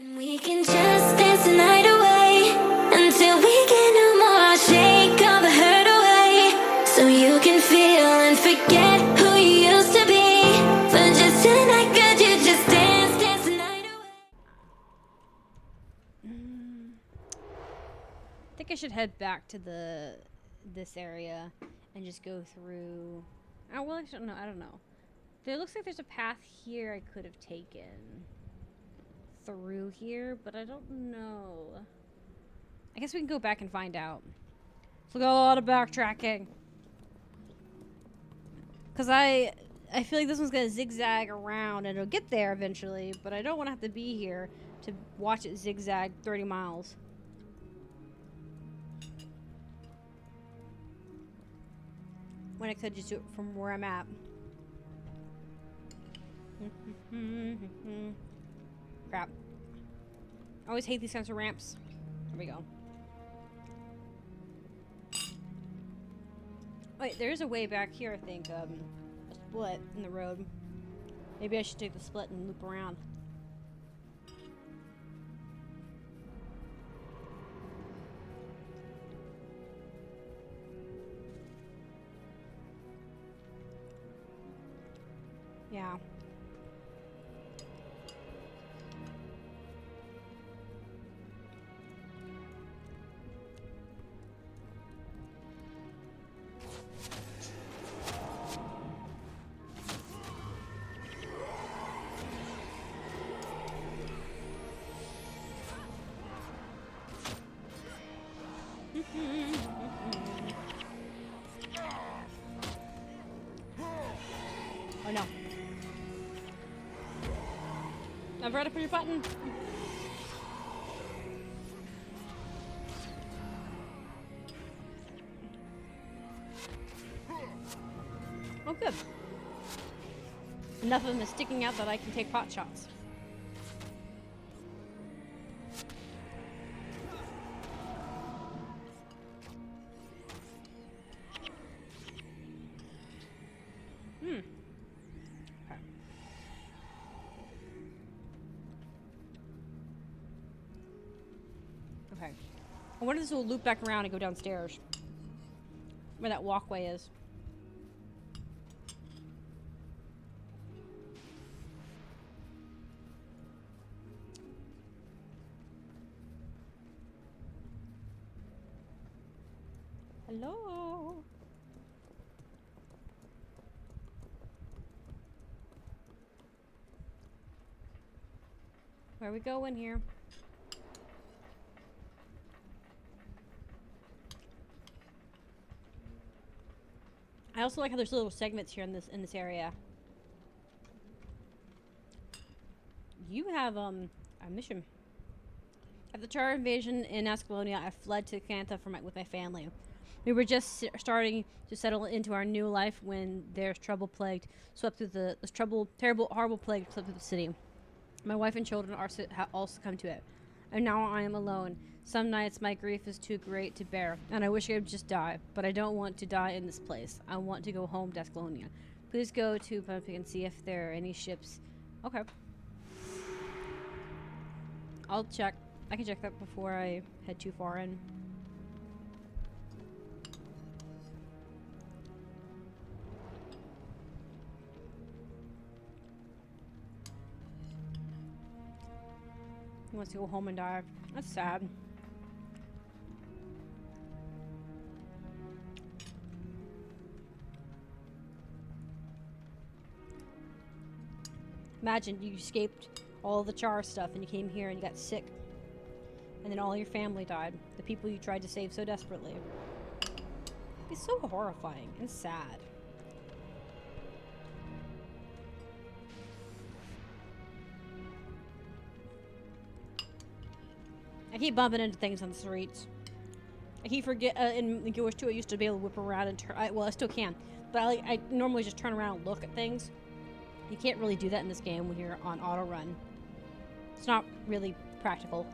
And we can just dance the night away until we get no more. Shake all the hurt away so you can feel and forget who you used to be. For just tonight, could you just dance the night away? I think I should head back to this area and just go through. Oh well, I don't know. There looks like there's a path here I could have taken through here, but I don't know. I guess we can go back and find out. So we got a lot of backtracking. Cause I feel like this one's gonna zigzag around and it'll get there eventually, but I don't want to have to be here to watch it zigzag 30 miles. When I could just do it from where I'm at. Crap. I always hate these kinds of ramps. There we go. Wait, there's a way back here, I think. A split in the road. Maybe I should take the split and loop around. Yeah. Oh no. I've read it for your button. Oh, good. Enough of them is sticking out that I can take pot shots. Okay. Okay. I wonder if this will loop back around and go downstairs. Where that walkway is. Hello? Where we going here? I also like how there's little segments here in this area. You have a mission. At the Char invasion in Ascalonia, I fled to Cantha with my family. We were just starting to settle into our new life when there's terrible, horrible plague swept through the city. My wife and children all succumbed to it, and now I am alone. Some nights my grief is too great to bear, and I wish I would just die, but I don't want to die in this place. I want to go home to Ascalonia. Please go to Pumpkin and see if there are any ships. Okay. I'll check. I can check that before I head too far in. He wants to go home and die. That's sad. Imagine you escaped all the Char stuff and you came here and you got sick. And then all your family died. The people you tried to save so desperately. It's so horrifying and sad. I keep bumping into things on the streets. I keep forget in Guild 2 I used to be able to whip around and turn. Well, I still can, but I normally just turn around and look at things. You can't really do that in this game when you're on auto run. It's not really practical.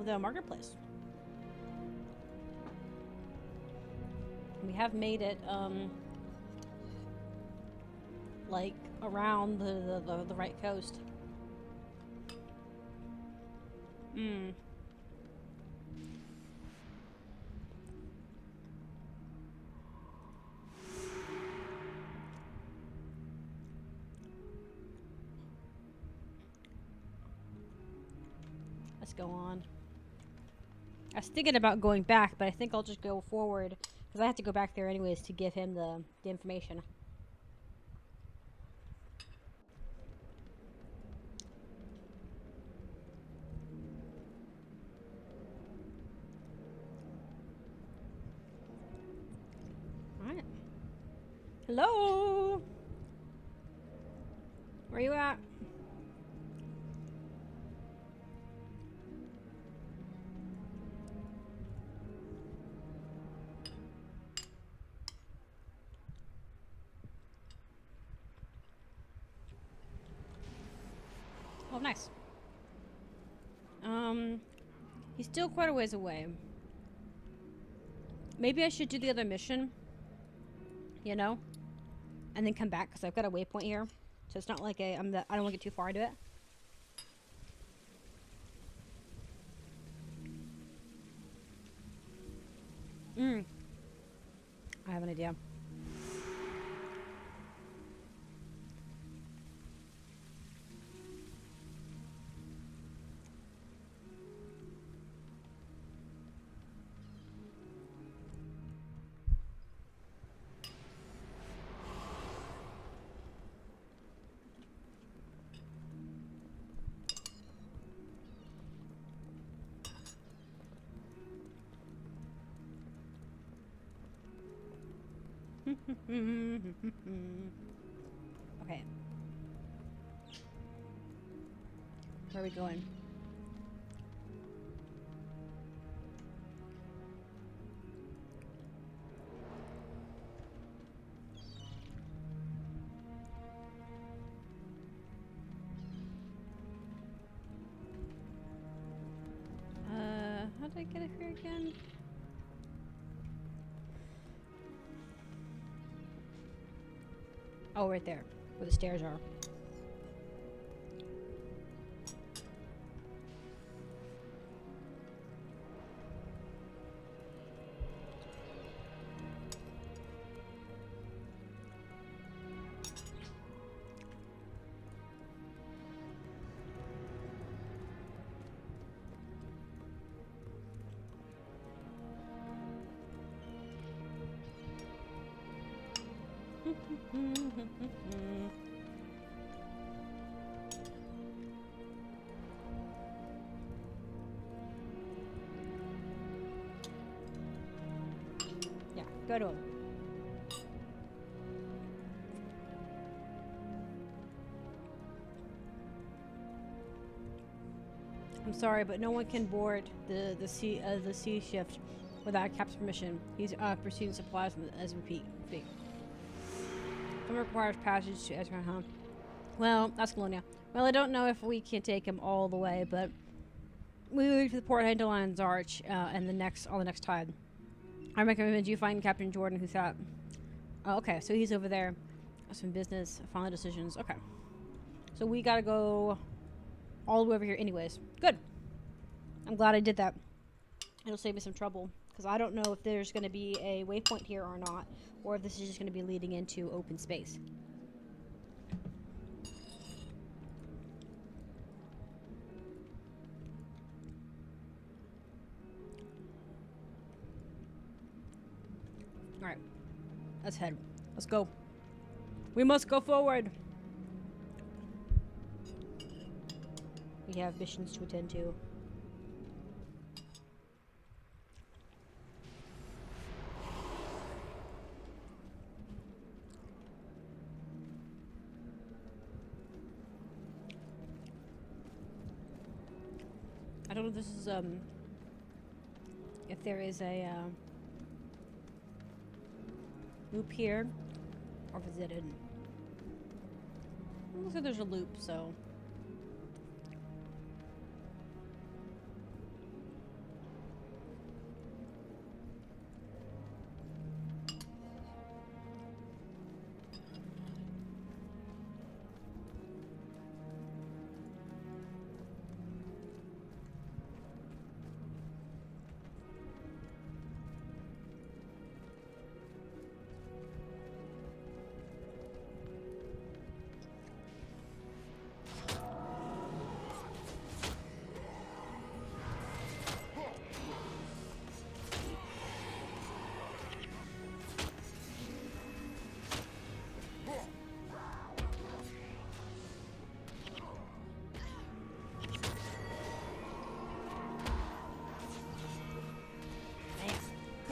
the marketplace. We have made it, like, around the right coast. Let's go on. I was thinking about going back, but I think I'll just go forward because I have to go back there anyways to give him the information. Alright. Hello? Where you at? Oh, nice. He's still quite a ways away. Maybe I should do the other mission, you know, and then come back because I've got a waypoint here, so it's not like I don't want to get too far into it. I have an idea. Okay. Where are we going? How did I get it here again? Oh, right there, where the stairs are. Yeah, go to him. I'm sorry, but no one can board the sea shift without Cap's permission. He's pursuing supplies as repeat. Some requires passage to Ezra, huh? Well, that's Colonia. Well, I don't know if we can take him all the way, but we leave the port head to Lion's Arch and on the next tide. I recommend you find Captain Jordan, who's at. Oh, okay, so he's over there. Some business, final decisions. Okay, so we gotta go all the way over here, anyways. Good. I'm glad I did that. It'll save me some trouble because I don't know if there's going to be a waypoint here or not, or if this is just going to be leading into open space. Alright. Let's head. Let's go. We must go forward. We have missions to attend to. I don't know if this is, if there is a, loop here, or if it's hidden. It looks like there's a loop, so.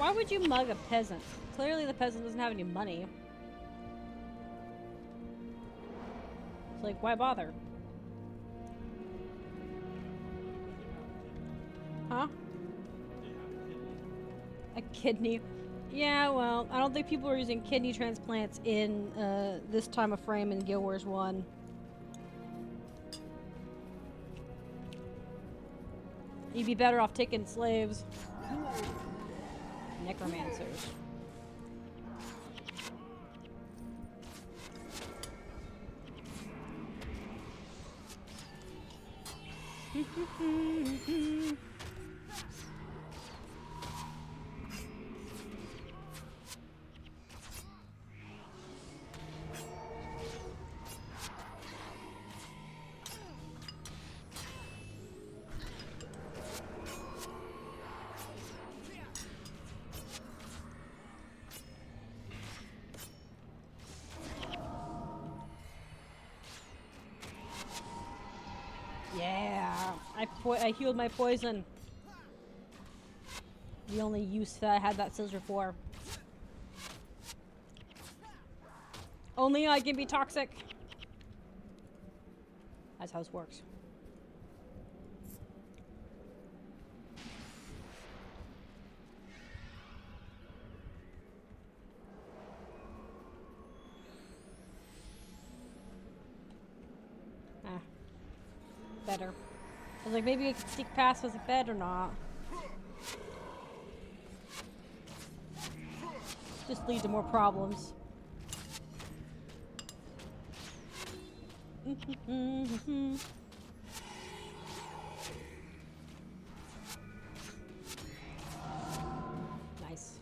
Why would you mug a peasant? Clearly the peasant doesn't have any money. It's like, why bother? Huh? A kidney? Yeah, well, I don't think people are using kidney transplants in this time of frame in Guild Wars 1. You'd be better off taking slaves. Necromancers. Yeah, I healed my poison. The only use that I had that scissor for. Only I can be toxic. That's how this works. Ah. Better. I was like, maybe I could sneak past with a bed or not. Just lead to more problems. Nice.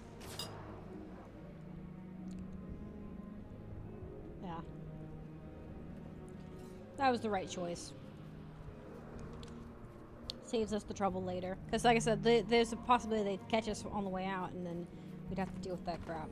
Yeah. That was the right choice. Saves us the trouble later. Because like I said, there's a possibility they'd catch us on the way out and then we'd have to deal with that crap.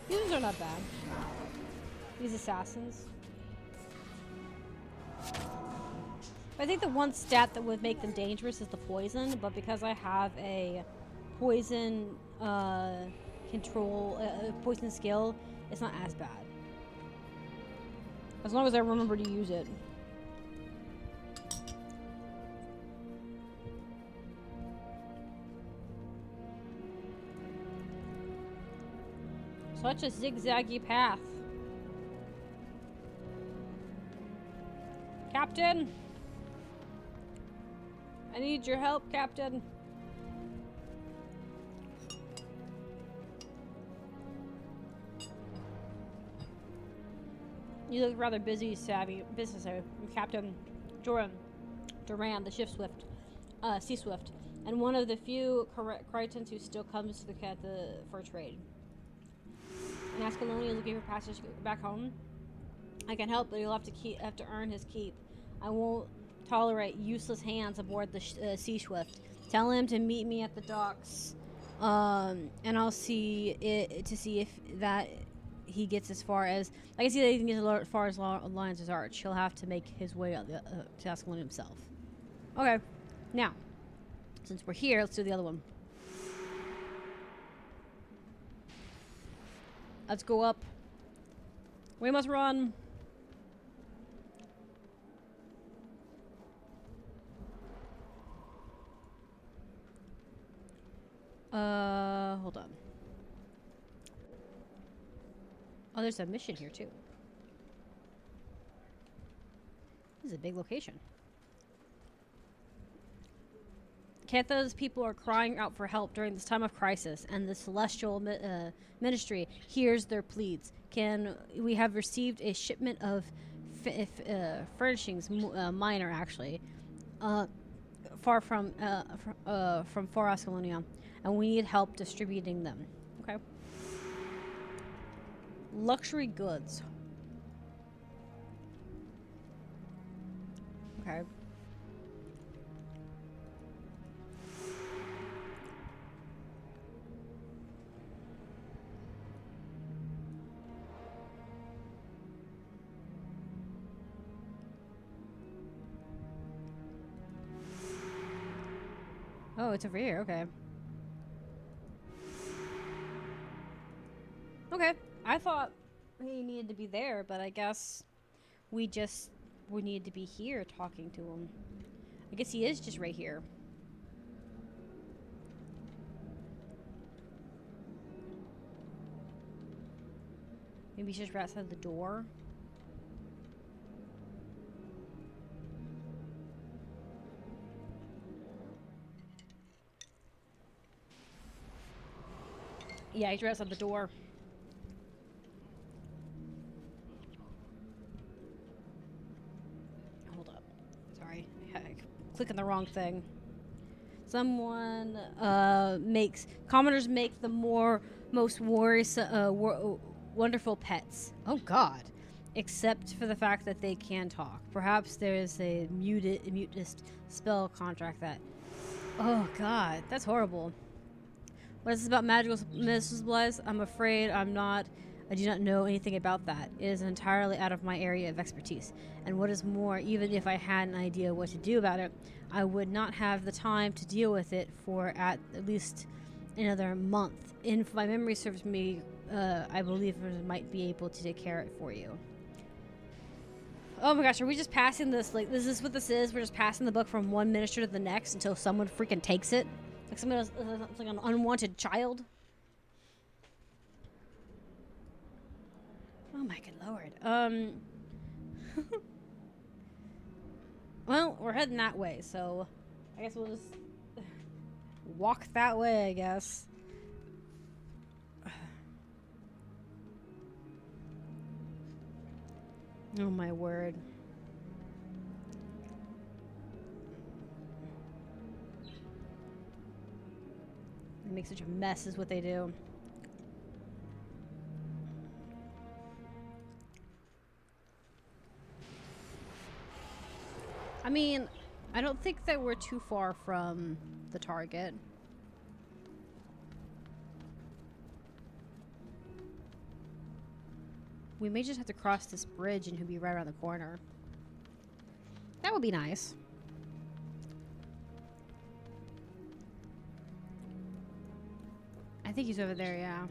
These are not bad. These assassins. I think the one stat that would make them dangerous is the poison, but because I have a poison poison skill, it's not as bad. As long as I remember to use it. Such a zigzaggy path. Captain! I need your help, Captain. You look rather busy, savvy. Business Captain Duran, the Sea Swift, and one of the few Crichtons who still comes to the for trade. And Ascalon is looking for passage back home. I can help, but he'll have to earn his keep. I won't tolerate useless hands aboard the Sea Swift. Tell him to meet me at the docks, and I'll see if that he gets as far as I can see that he can get as far as Alliance's Arch. He'll have to make his way to Ascalon himself. Okay, now since we're here, let's do the other one. Let's go up. We must run. Hold on. Oh, there's a mission here too. This is a big location. Cantha's people are crying out for help during this time of crisis, and the Celestial Ministry hears their pleads. We have received a shipment of furnishings, minor actually, far from Far Ascalonia, and we need help distributing them. Okay. Luxury goods. Okay. Oh, it's over here. Okay. Okay. I thought he needed to be there, but I guess we need to be here talking to him. I guess he is just right here. Maybe he's just right outside the door. Yeah, he's right outside the door. Hold up. Sorry. Clicking the wrong thing. Someone commoners make the most wonderful pets. Oh God. Except for the fact that they can talk. Perhaps there is a mutist spell contract that. Oh God, that's horrible. What is this about magical medicinal supplies? I'm afraid I do not know anything about that. It is entirely out of my area of expertise. And what is more, even if I had an idea what to do about it, I would not have the time to deal with it for at least another month. If my memory serves me, I believe I might be able to take care of it for you. Oh my gosh, are we just passing this? Like, is this what this is? We're just passing the book from one minister to the next until someone freaking takes it? Like someone else, like an unwanted child? Oh my good lord. Well, we're heading that way, so I guess we'll just walk that way, I guess. Oh my word. They make such a mess is what they do. I mean, I don't think that we're too far from the target. We may just have to cross this bridge and he'll be right around the corner. That would be nice. I think he's over there, yeah.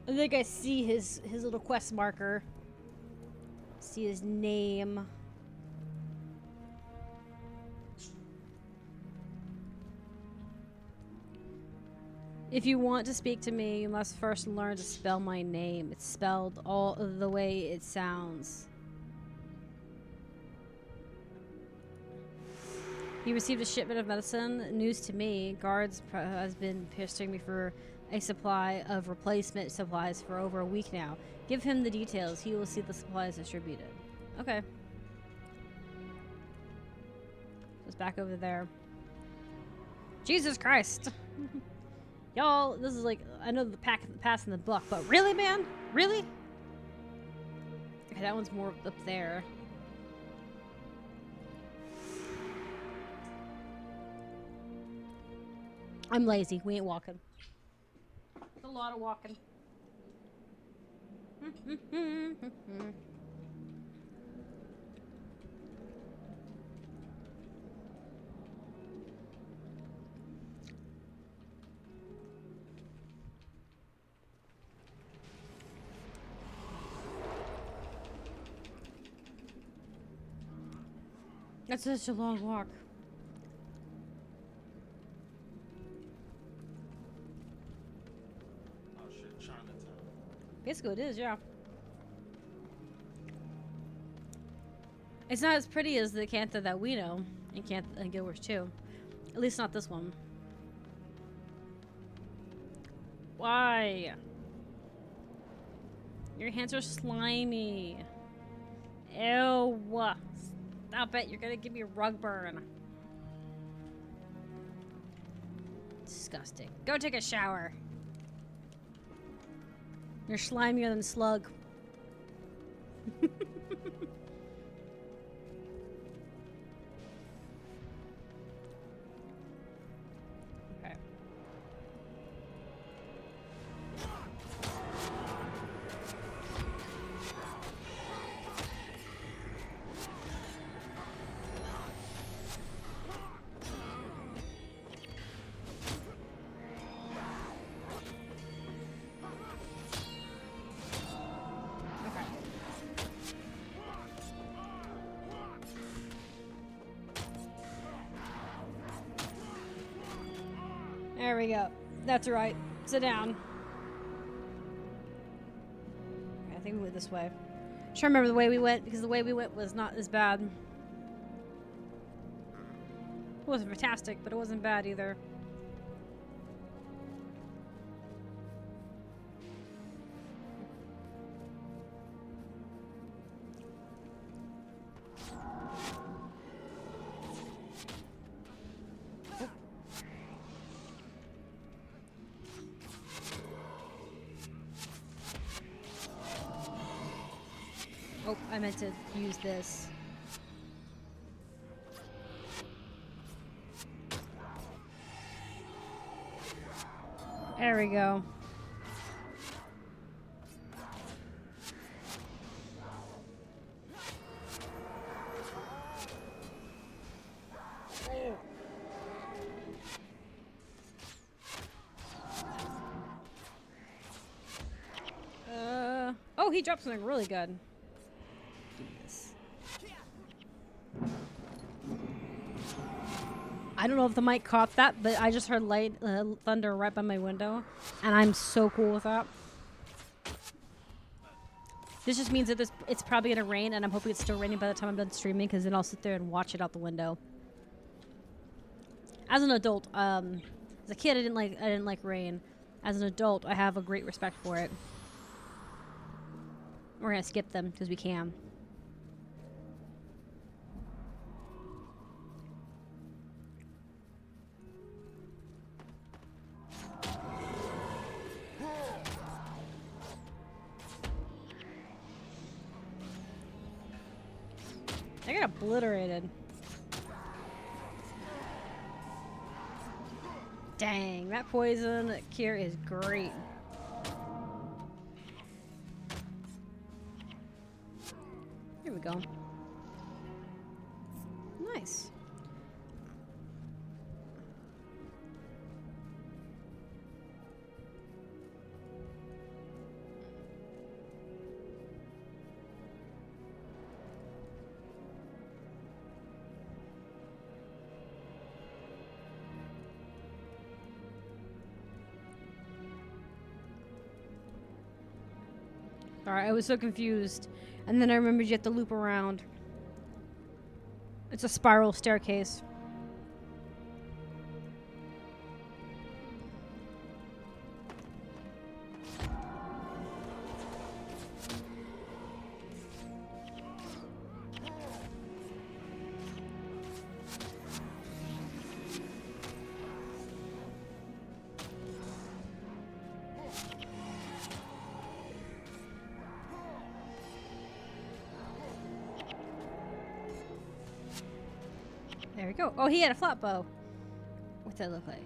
I think I see his little quest marker. See his name. If you want to speak to me, you must first learn to spell my name. It's spelled all the way it sounds. He received a shipment of medicine. News to me. Guards has been pestering me for a supply of replacement supplies for over a week now. Give him the details. He will see the supplies distributed. Okay. Just back over there. Jesus Christ. Y'all, this is like, I know the pass in the book, but really, man? Really? Okay, that one's more up there. I'm lazy. We ain't walking. It's a lot of walking. That's such a long walk. Oh shit, Chinatown. Basically it is, yeah. It's not as pretty as the Cantha that we know, and Gilwers too. At least not this one. Why? Your hands are slimy. Ew. Stop it, you're gonna give me a rug burn. Disgusting. Go take a shower. You're slimier than Slug. Okay. There we go. That's right. Sit down. I think we went this way. I'm trying to remember the way we went, because the way we went was not as bad. It wasn't fantastic, but it wasn't bad either. Oh, I meant to use this. There we go. Oh, he dropped something really good. I don't know if the mic caught that, but I just heard thunder right by my window, and I'm so cool with that. This just means that it's probably gonna rain, and I'm hoping it's still raining by the time I'm done streaming, because then I'll sit there and watch it out the window. As an adult, as a kid, I didn't like rain. As an adult, I have a great respect for it. We're gonna skip them because we can. I got obliterated. Dang, that poison cure is great. Here we go. Nice. Alright, I was so confused. And then I remembered you have to loop around. It's a spiral staircase. There we go. Oh, he had a flat bow. What's that look like?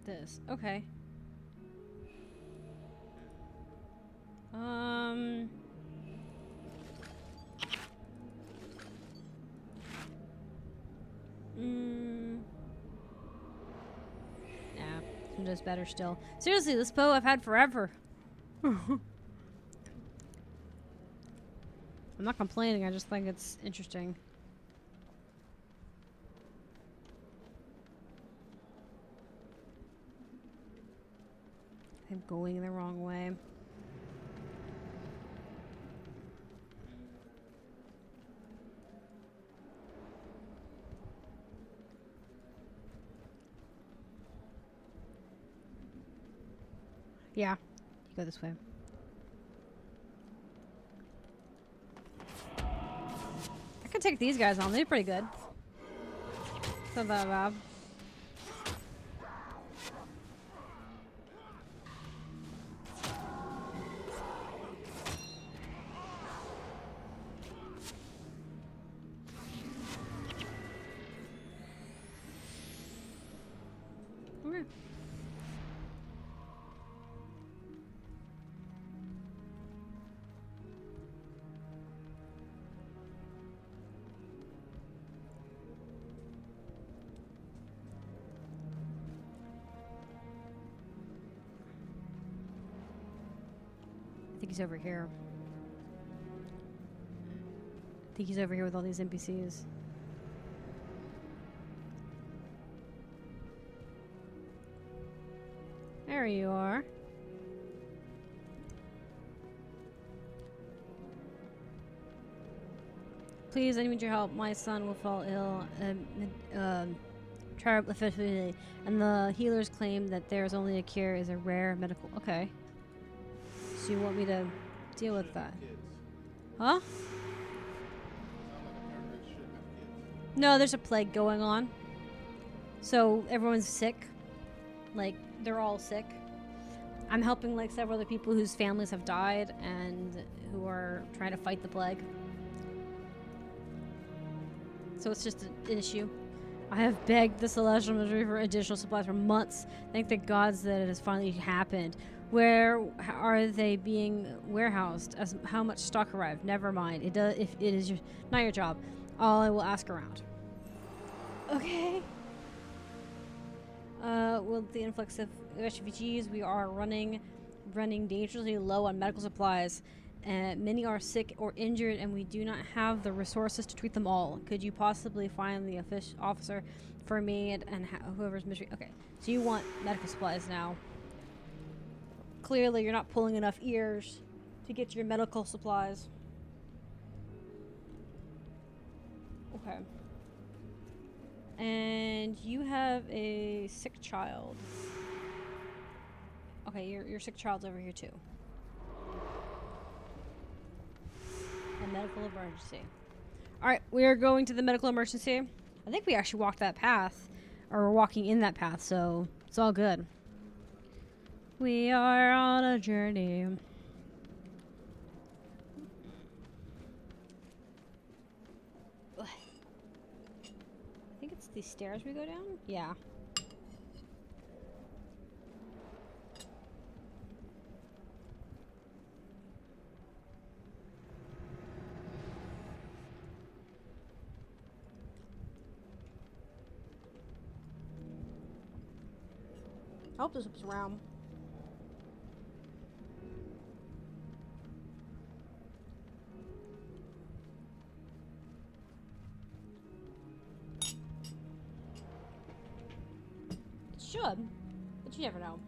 This. Okay. Yeah, some does better still. Seriously, this bow I've had forever. I'm not complaining, I just think it's interesting. I'm going the wrong way. Yeah, you go this way. I can take these guys on. They're pretty good. It's not that bad. Okay. think he's over here. I think he's over here with all these NPCs. There you are. Please, I need your help. My son will fall ill. And the healers claim that there's only a cure is a rare medical. Okay. So you want me to deal with that? Huh? No, there's a plague going on. So everyone's sick. Like, they're all sick. I'm helping like several other people whose families have died and who are trying to fight the plague. So it's just an issue. I have begged the Celestial Ministry for additional supplies for months. Thank the gods that it has finally happened. Where are they being warehoused? How much stock arrived? Never mind. It does. If it is not your job, I will ask around. Okay. With the influx of refugees, we are running dangerously low on medical supplies. Many are sick or injured, and we do not have the resources to treat them all. Could you possibly find the officer for me and whoever's mystery? Okay, so you want medical supplies now. Clearly, you're not pulling enough ears to get your medical supplies. Okay. And you have a sick child. Okay, your sick child's over here too. A medical emergency. Alright, we are going to the medical emergency. I think we actually walked that path. Or we're walking in that path, so it's all good. We are on a journey. I think it's these stairs we go down? Yeah. I hope this was around. It should, but you never know.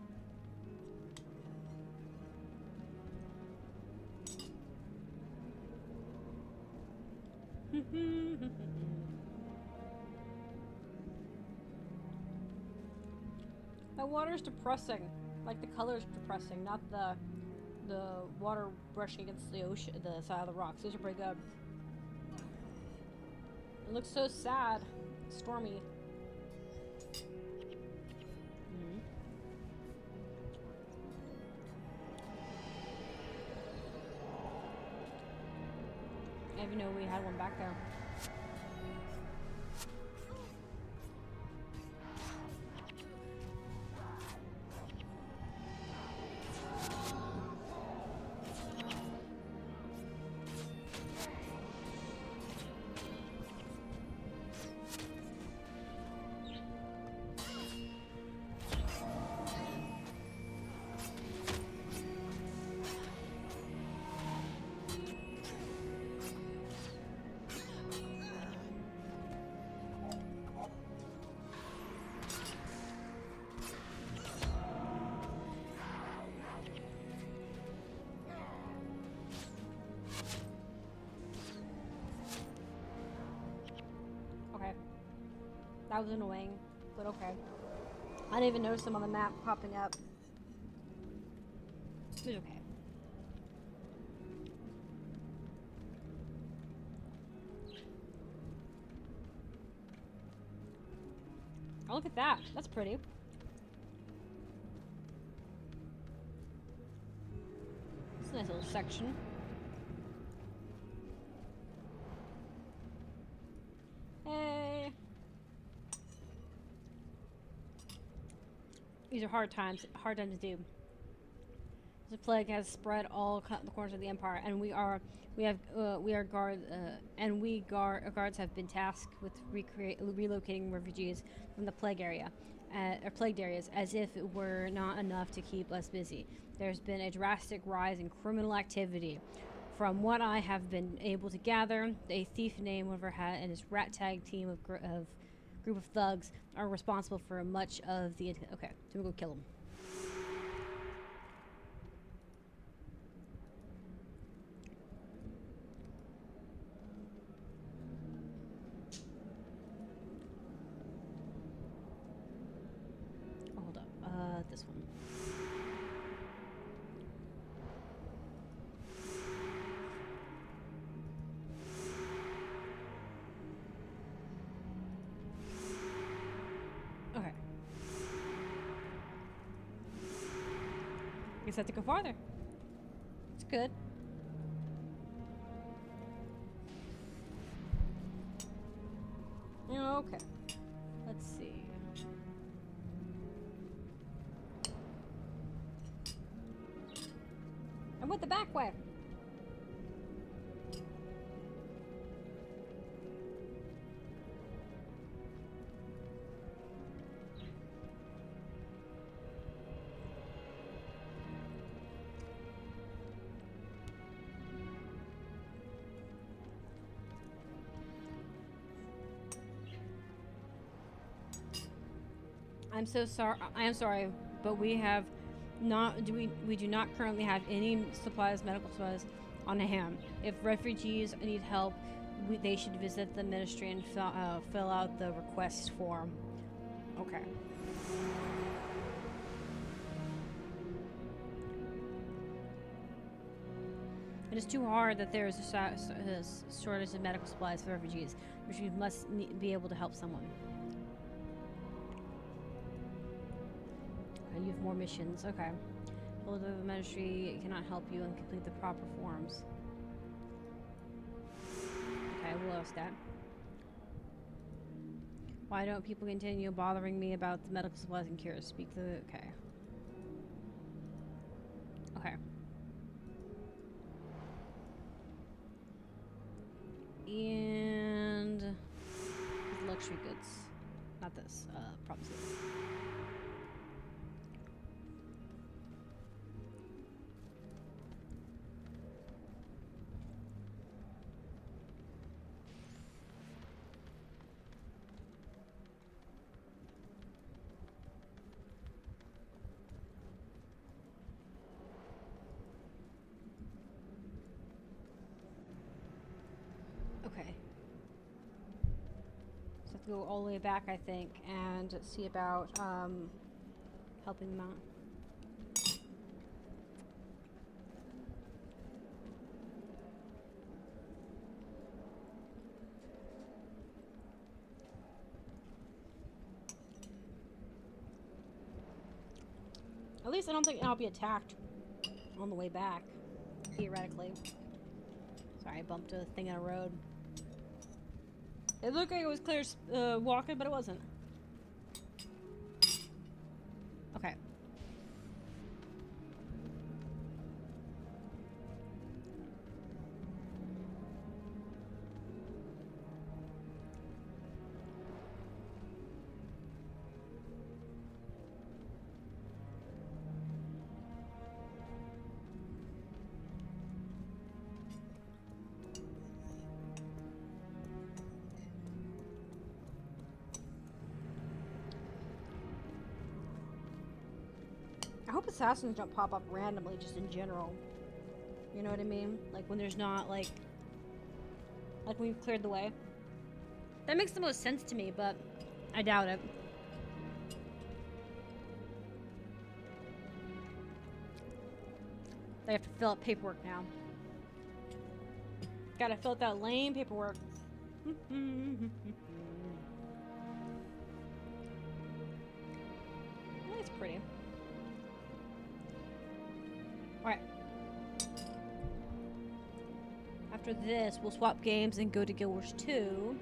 That water is depressing. Like the color is depressing, not the water brushing against the ocean, the side of the rocks. Those are pretty good. It looks so sad, stormy. I didn't even know we had one back there. That was annoying, but okay. I didn't even notice them on the map popping up. It was okay. Oh, look at that. That's pretty. It's a nice little section. Hey. These are hard times to do. The plague has spread all the corners of the empire, and guards have been tasked with relocating refugees from the plague area. or plagued areas, as if it were not enough to keep us busy. There's been a drastic rise in criminal activity. From what I have been able to gather, a thief named Wolverhat and his rat tag team of group of thugs are responsible for much of the. Okay, so we'll go kill them. Oh, hold up. This one. Okay. Guess I have to go farther. It's good. Okay. Let's see. I went the back way. I'm so sorry. I am sorry, but we have not. We do not currently have any supplies, medical supplies, on hand. If refugees need help, they should visit the ministry and fill out the request form. Okay. It is too hard that there is a shortage of medical supplies for refugees, which we must be able to help someone. You have more missions. Okay. Well, the ministry cannot help you and complete the proper forms. Okay, we'll ask that. Why don't people continue bothering me about the medical supplies and cures? Speak the... Okay. Okay. And... luxury goods. Not this. Problems here. Okay. So I have to go all the way back, I think, and see about helping them out. At least I don't think I'll be attacked on the way back, theoretically. Sorry, I bumped a thing on a road. It looked like it was clear walking, but it wasn't. Okay. I hope assassins don't pop up randomly just in general. You know what I mean? Like when there's not like when we've cleared the way. That makes the most sense to me, but I doubt it. I have to fill out paperwork now. Gotta fill out that lame paperwork. That's pretty. Alright. After this, we'll swap games and go to Guild Wars 2.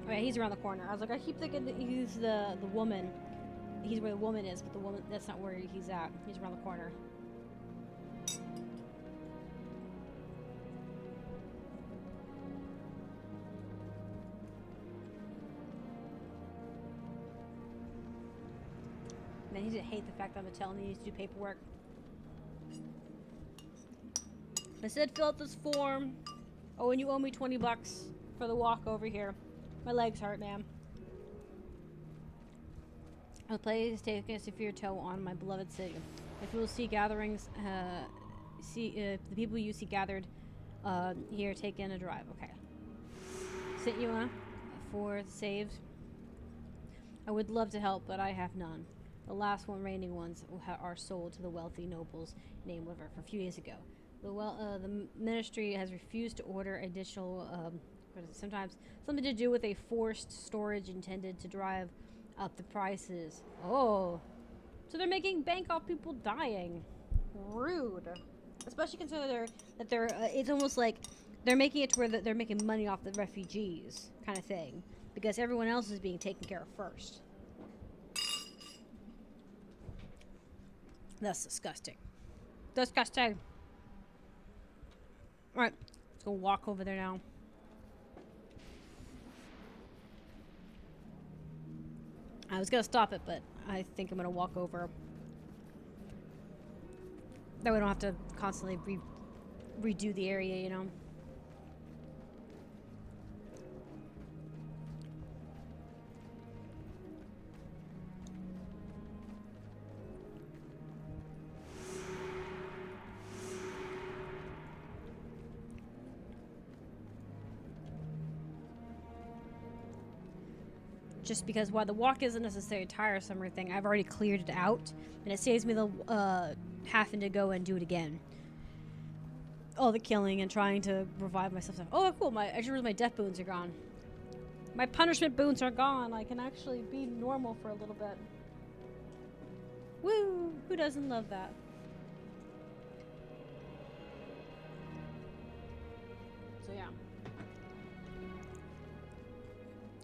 Alright, he's around the corner. I was like, I keep thinking that he's the woman. He's where the woman is, but the woman, that's not where he's at. He's around the corner. he didn't hate the fact that I'm telling him he needs to do paperwork. I said fill out this form. Oh, and you owe me $20 for the walk over here. My legs hurt, man. The plague is taking a severe toll on my beloved city. If you will see gatherings, the people you see gathered here, take in a drive. Okay. Sent you for the saved. I would love to help, but I have none. The last one remaining ones are sold to the wealthy nobles named Liver for a few days ago. The ministry has refused to order additional, sometimes something to do with a forced storage intended to drive up the prices. Oh, so they're making bank off people dying. Rude. Especially considering it's almost like they're making it to where they're making money off the refugees kind of thing, because everyone else is being taken care of first. That's disgusting. Disgusting. Alright, let's go walk over there now. I was gonna stop it, but I think I'm gonna walk over. That we don't have to constantly redo the area, you know? Just because while the walk isn't necessarily tiresome or anything, I've already cleared it out, and it saves me the having to go and do it again. All the killing and trying to revive myself. Oh, cool! I just realized my death boons are gone. My punishment boons are gone. I can actually be normal for a little bit. Woo! Who doesn't love that? So yeah.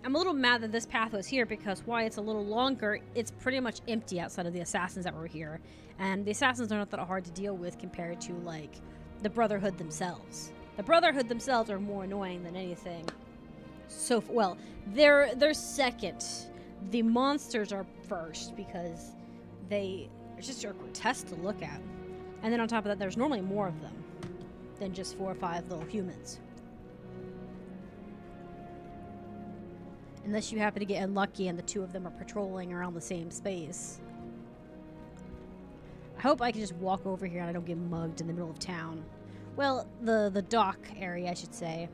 I'm a little mad that this path was here because why it's a little longer, it's pretty much empty outside of the assassins that were here. And the assassins are not that hard to deal with compared to, like, the Brotherhood themselves. The Brotherhood themselves are more annoying than anything. So, well, they're second. The monsters are first because they just are grotesque to look at. And then on top of that, there's normally more of them than just 4 or 5 little humans. Unless you happen to get unlucky and the 2 of them are patrolling around the same space. I hope I can just walk over here and I don't get mugged in the middle of town. Well, the dock area, I should say.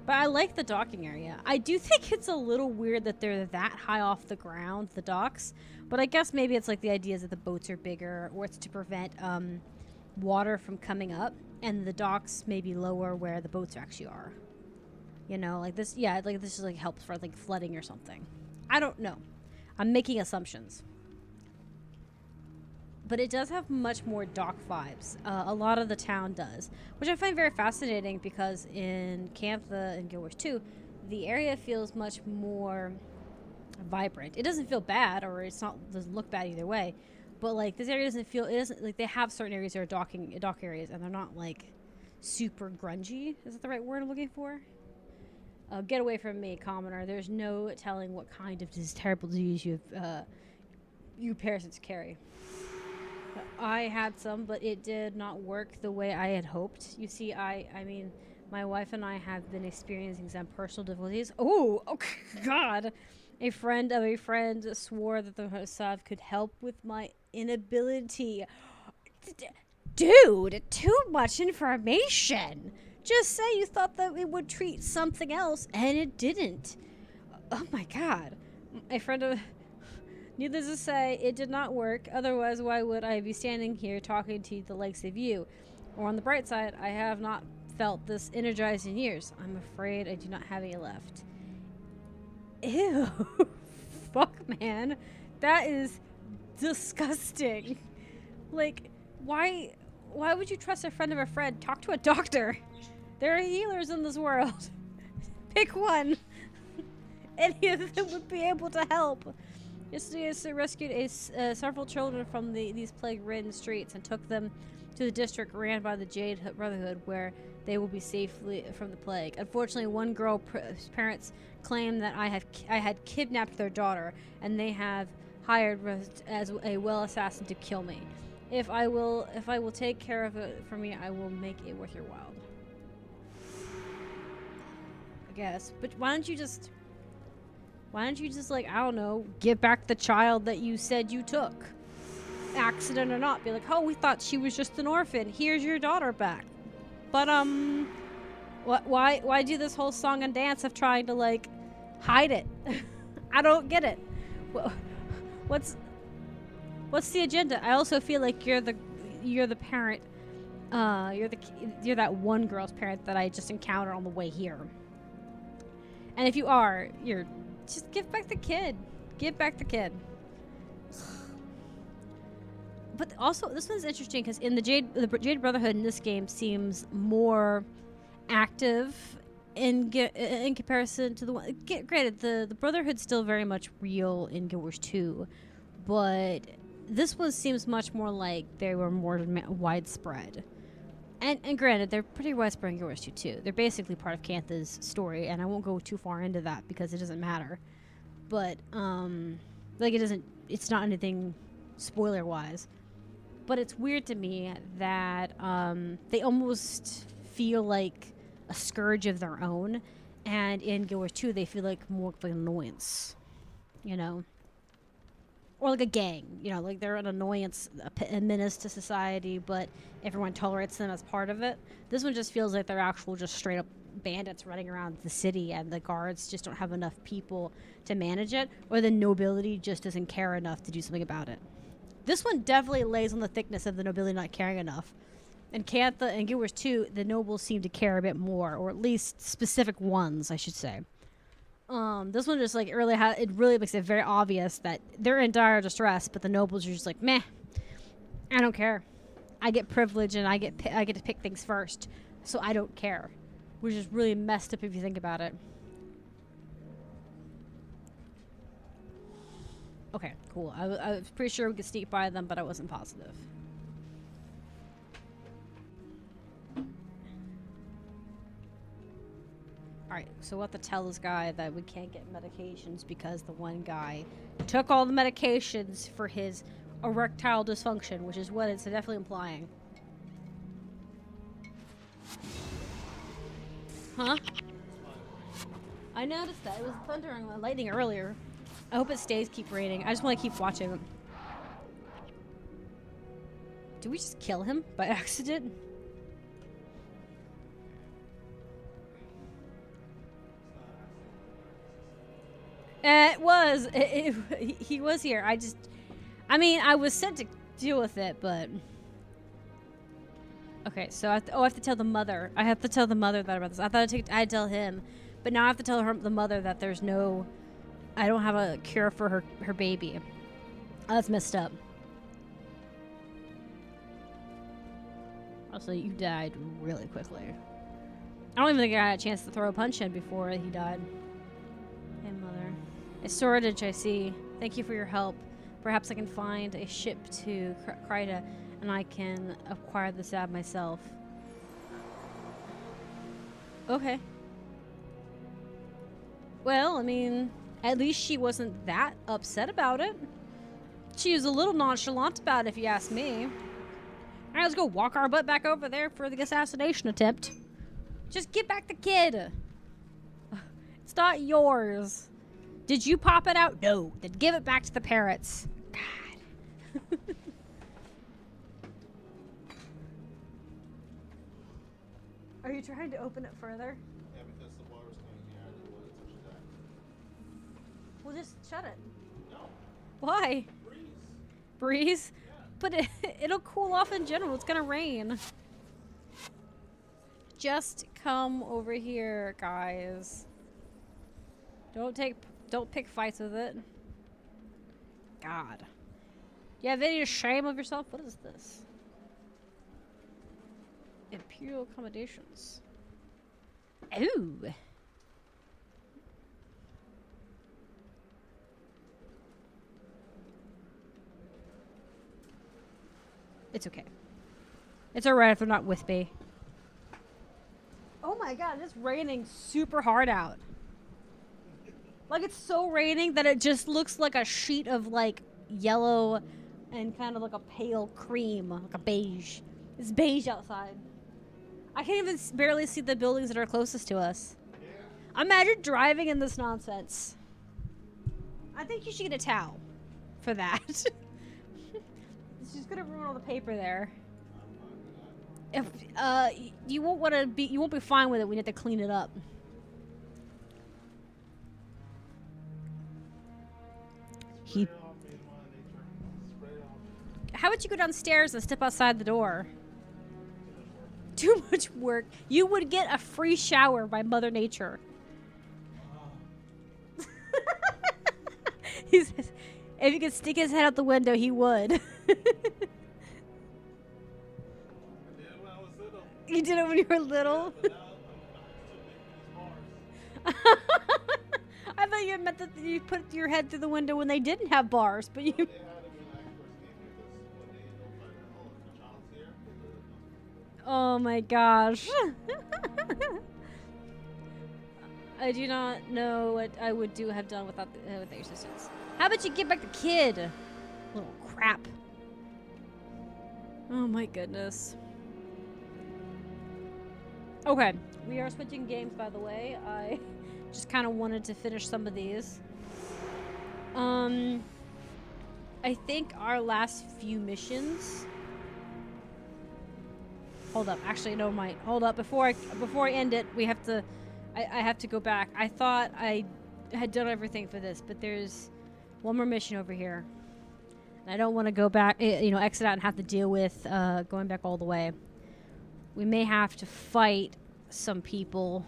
But I like the docking area. I do think it's a little weird that they're that high off the ground, the docks. But I guess maybe it's like the idea is that the boats are bigger, or it's to prevent water from coming up. And the docks may be lower where the boats actually are. You know, like this, yeah, like this is like helps for like flooding or something. I don't know. I'm making assumptions. But it does have much more dock vibes. A lot of the town does, which I find very fascinating because in Cantha and Guild Wars 2, the area feels much more vibrant. It doesn't feel bad, or doesn't look bad either way. But like this area doesn't feel, it doesn't, like they have certain areas that are dock areas, and they're not like super grungy. Is that the right word I'm looking for? Get away from me, commoner. There's no telling what kind of this terrible disease you parasites carry. I had some, but it did not work the way I had hoped. You see, I mean, my wife and I have been experiencing some personal difficulties. Oh God. A friend of a friend swore that the salve could help with my inability. Dude, too much information. Just say you thought that it would treat something else, and it didn't. Oh my God. A friend of... Needless to say, it did not work. Otherwise, why would I be standing here talking to the likes of you? Or on the bright side, I have not felt this energized in years. I'm afraid I do not have any left. Ew. Fuck, man. That is disgusting. Like, why would you trust a friend of a friend? Talk to a doctor. There are healers in this world. Pick one. Any of them would be able to help. Yesterday, I rescued several children from these plague-ridden streets and took them to the district ran by the Jade Brotherhood, where they will be safely from the plague. Unfortunately, one girl's parents claim that I had kidnapped their daughter, and they have hired as a well assassin to kill me. If I will take care of it for me, I will make it worth your while. I guess. But why don't you just like, I don't know, give back the child that you said you took? Accident or not, be like, oh, we thought she was just an orphan. Here's your daughter back. But why do this whole song and dance of trying to like hide it? I don't get it. What's the agenda? I also feel like you're the parent. You're that one girl's parent that I just encountered on the way here. And if you are, you're just give back the kid. Give back the kid. But also, this one's interesting because in the Jade Brotherhood in this game seems more active in comparison to the one. Granted, the Brotherhood's still very much real in Guild Wars 2, but this one seems much more like they were more widespread. And granted, they're pretty widespread in Guild Wars 2 too. They're basically part of Cantha's story, and I won't go too far into that because it doesn't matter. But like it's not anything spoiler wise. But it's weird to me that they almost feel like a scourge of their own, and in Guild Wars 2 they feel like more of an annoyance, you know, or like a gang, you know, like they're an annoyance, a menace to society, but everyone tolerates them as part of it. This one just feels like they're actual just straight up bandits running around the city, and the guards just don't have enough people to manage it, or the nobility just doesn't care enough to do something about it. This one definitely lays on the thickness of the nobility not caring enough. In Cantha and Guild Wars 2, the nobles seem to care a bit more, or at least specific ones, I should say. This one just like it really makes it very obvious that they're in dire distress, but the nobles are just like, meh, I don't care. I get privilege and I get to pick things first, so I don't care. Which is really messed up if you think about it. Okay, cool. I was pretty sure we could sneak by them, but I wasn't positive. Alright, so we'll have to tell this guy that we can't get medications because the one guy took all the medications for his erectile dysfunction, which is what it's definitely implying. Huh? I noticed that. It was thundering and lightning earlier. I hope it keep raining. I just want to keep watching him. Did we just kill him by accident? It was. He was here. I mean, I was sent to deal with it, but... Okay, so I have to tell the mother. I have to tell the mother that about this. I thought I'd tell him, but now I have to tell the mother that there's no... I don't have a cure for her baby. Oh, that's messed up. Also, you died really quickly. I don't even think I had a chance to throw a punch in before he died. Hey, mother. A Swordage, I see. Thank you for your help. Perhaps I can find a ship to Kryta, and I can acquire the sab myself. Okay. Well, I mean, at least she wasn't that upset about it. She was a little nonchalant about it, if you ask me. Alright, let's go walk our butt back over there for the assassination attempt. Just get back the kid. It's not yours. Did you pop it out? No. Then give it back to the parents. God. Are you trying to open it further? Yeah, because the water's coming here. I didn't want to touch that. Well, just shut it. No. Why? Breeze. Breeze? Yeah. But it'll cool off in general. It's gonna rain. Just come over here, guys. Don't pick fights with it. God. You have any shame of yourself? What is this? Imperial accommodations. Ooh. It's okay. It's alright if they're not with me. Oh my god, it's raining super hard out. Like, it's so raining that it just looks like a sheet of, like, yellow and kind of like a pale cream, like a beige. It's beige outside. I can't even barely see the buildings that are closest to us. Yeah. Imagine driving in this nonsense. I think you should get a towel for that. It's just gonna ruin all the paper there. I'm If you won't want to be, you won't be fine with it. We need to clean it up. He. Spray it off, being Mother Nature. Spray it off. How would you go downstairs and step outside the door? Too much work. Too much work. You would get a free shower by Mother Nature. He says, if he could stick his head out the window, he would. I did it when I was little. You did it when you were little? But now I'm too big for these bars. I thought you meant that you put your head through the window when they didn't have bars, but you. They had it when I first came here because when they notified me, oh, the child's here, they let it know. Oh my gosh. I do not know what I would have done without without your assistance. How about you get back the kid? Little crap. Oh my goodness. Okay, we are switching games, by the way. I just kind of wanted to finish some of these. I think our last few missions. Hold up. Actually, no, mind. Hold up. Before I end it, we have to. I have to go back. I thought I had done everything for this, but there's one more mission over here. And I don't want to go back. Exit out and have to deal with going back all the way. We may have to fight some people.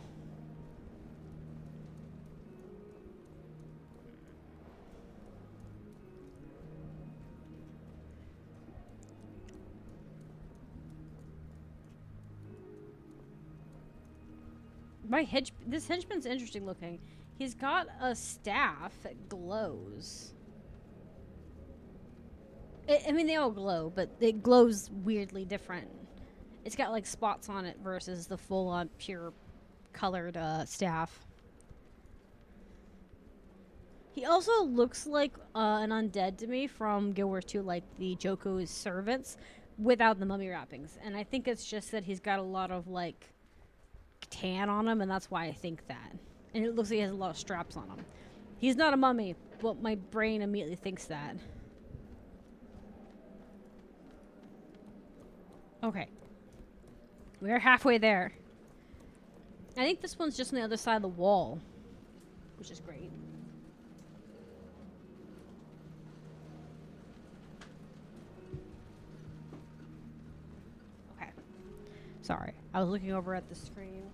This henchman's interesting looking. He's got a staff that glows. I mean, they all glow, but it glows weirdly different. It's got like spots on it versus the full-on pure colored staff. He also looks like an undead to me from Guild Wars 2, like the Joko's servants, without the mummy wrappings. And I think it's just that he's got a lot of like tan on him, and that's why I think that. And it looks like he has a lot of straps on him. He's not a mummy, but my brain immediately thinks that. Okay. We're halfway there. I think this one's just on the other side of the wall, which is great. Okay. Sorry, I was looking over at the screen.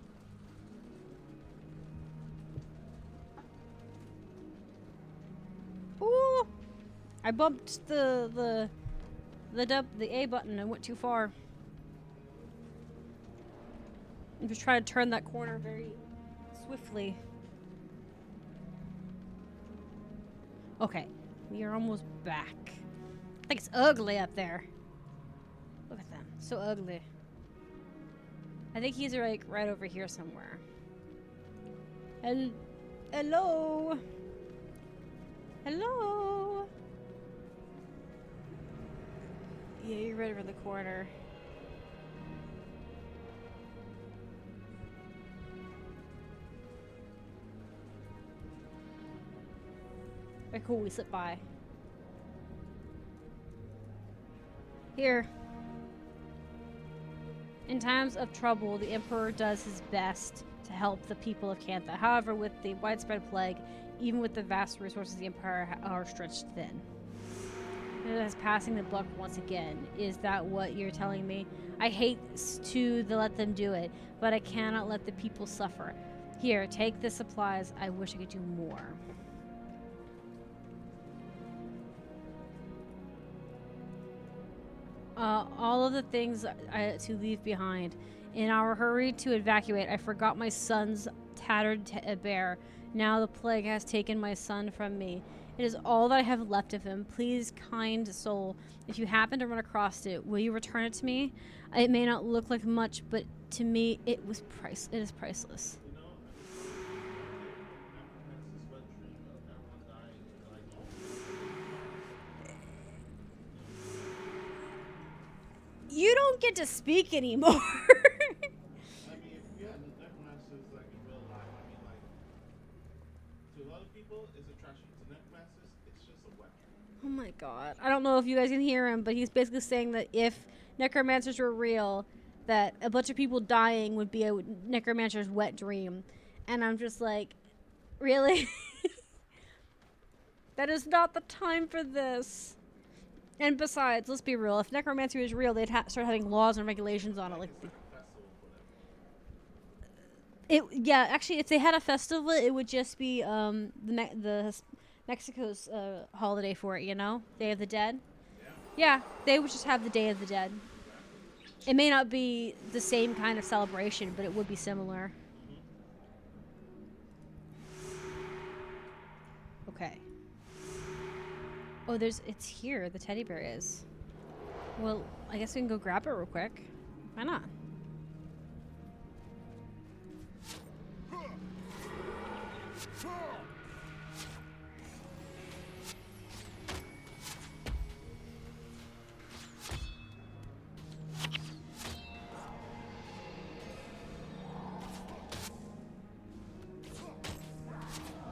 Ooh! I bumped the A button and went too far. I'm just trying to turn that corner very swiftly. Okay, we are almost back. I think it's ugly up there. Look at them, so ugly. I think he's like right over here somewhere. Hello? Hello? Yeah, you're right over the corner. Very cool, we slipped by. Here. In times of trouble, the Emperor does his best to help the people of Kantha. However, with the widespread plague, even with the vast resources, the Empire are stretched thin. It is passing the buck once again. Is that what you're telling me? I hate to let them do it, but I cannot let the people suffer. Here, take the supplies. I wish I could do more. All of the things to leave behind. In our hurry to evacuate, I forgot my son's tattered bear. Now the plague has taken my son from me. It is all that I have left of him. Please, kind soul, if you happen to run across it, will you return it to me? It may not look like much, but to me, it is priceless. You don't get to speak anymore. I mean, if you had necromancers like in real life, I mean, like to a lot of people, it's a tragedy. To necromancers, it's just a weapon. Oh my god. I don't know if you guys can hear him, but he's basically saying that if necromancers were real, that a bunch of people dying would be a necromancer's wet dream. And I'm just like, really? That is not the time for this. And besides, let's be real, if necromancy was real, they'd start having laws and regulations on it. Like, It's like a festival for them. yeah, actually, if they had a festival, it would just be Mexico's holiday for it, you know? Day of the Dead. Yeah, they would just have the Day of the Dead. It may not be the same kind of celebration, but it would be similar. Okay. Oh, it's here. The teddy bear is. Well, I guess we can go grab it real quick. Why not?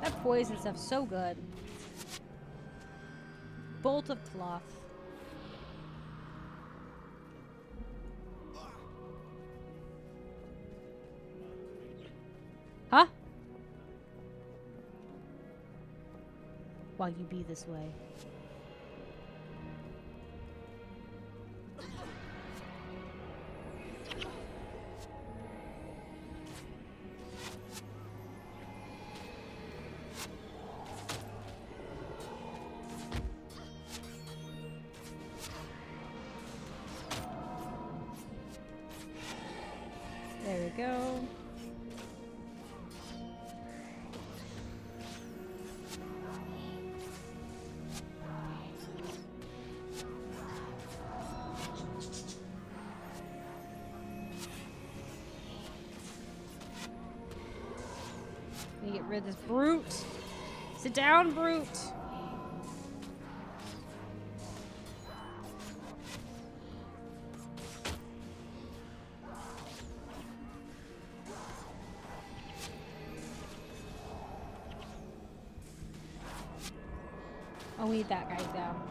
That poison stuff's so good. Bolt of cloth. Huh? While you be this way. There we go. Let me get rid of this brute. Sit down, brute. Oh, we need that guy down.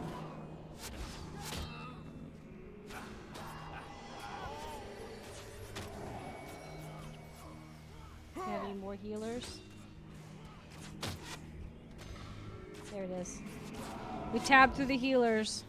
Do you have any more healers? There it is. We tabbed through the healers.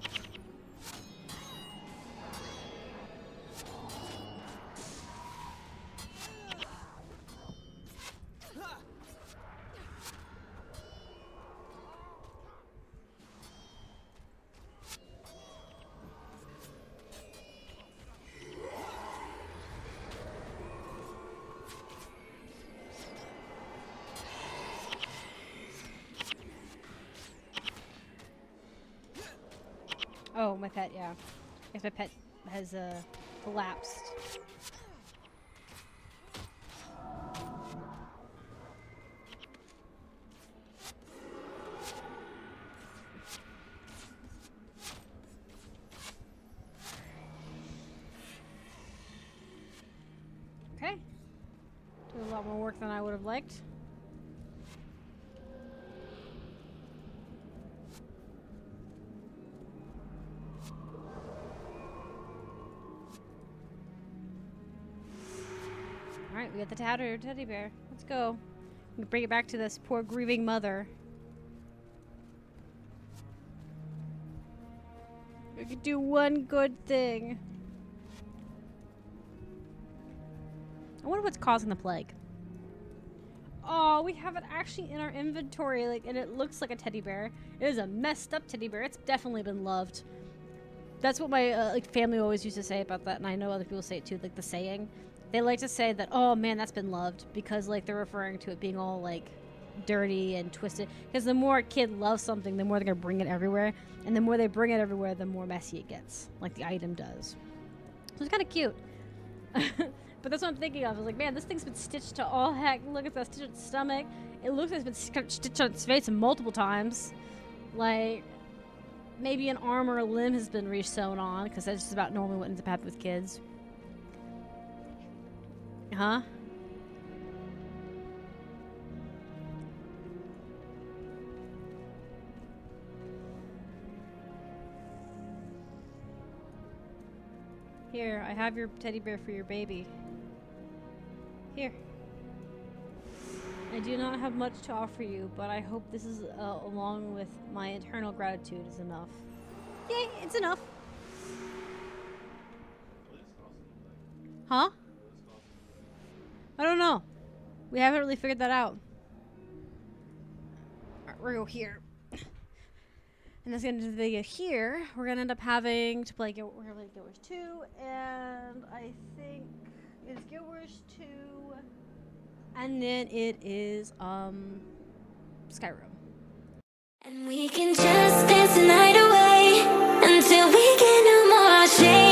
Oh, my pet, yeah. I guess my pet has collapsed. Okay. Did a lot more work than I would have liked. Alright, we got the tattered teddy bear. Let's go. We can bring it back to this poor grieving mother. We could do one good thing. I wonder what's causing the plague. Oh, we have it actually in our inventory, like, and it looks like a teddy bear. It is a messed up teddy bear. It's definitely been loved. That's what my like family always used to say about that, and I know other people say it too, like the saying. They like to say that, oh man, that's been loved, because like they're referring to it being all like dirty and twisted. Because the more a kid loves something, the more they're gonna bring it everywhere, and the more they bring it everywhere, the more messy it gets, like the item does. So it's kind of cute. But that's what I'm thinking of. I was like, man, this thing's been stitched to all heck. Look at that stitch on its stomach. It looks like it's been stitched on its face multiple times. Like, maybe an arm or a limb has been re-sewn on, because that's just about normally what ends up happening with kids. Huh? Here, I have your teddy bear for your baby. Here. I do not have much to offer you, but I hope this is, along with my eternal gratitude, is enough. Yay, it's enough. Huh? I don't know. We haven't really figured that out. Alright, we're gonna go here. And that's gonna get here. We're gonna end up having to play we're gonna play Guild Wars 2, and I think it's Guild Wars 2, and then it is Skyrim. And we can just dance the night away until we get no more shame.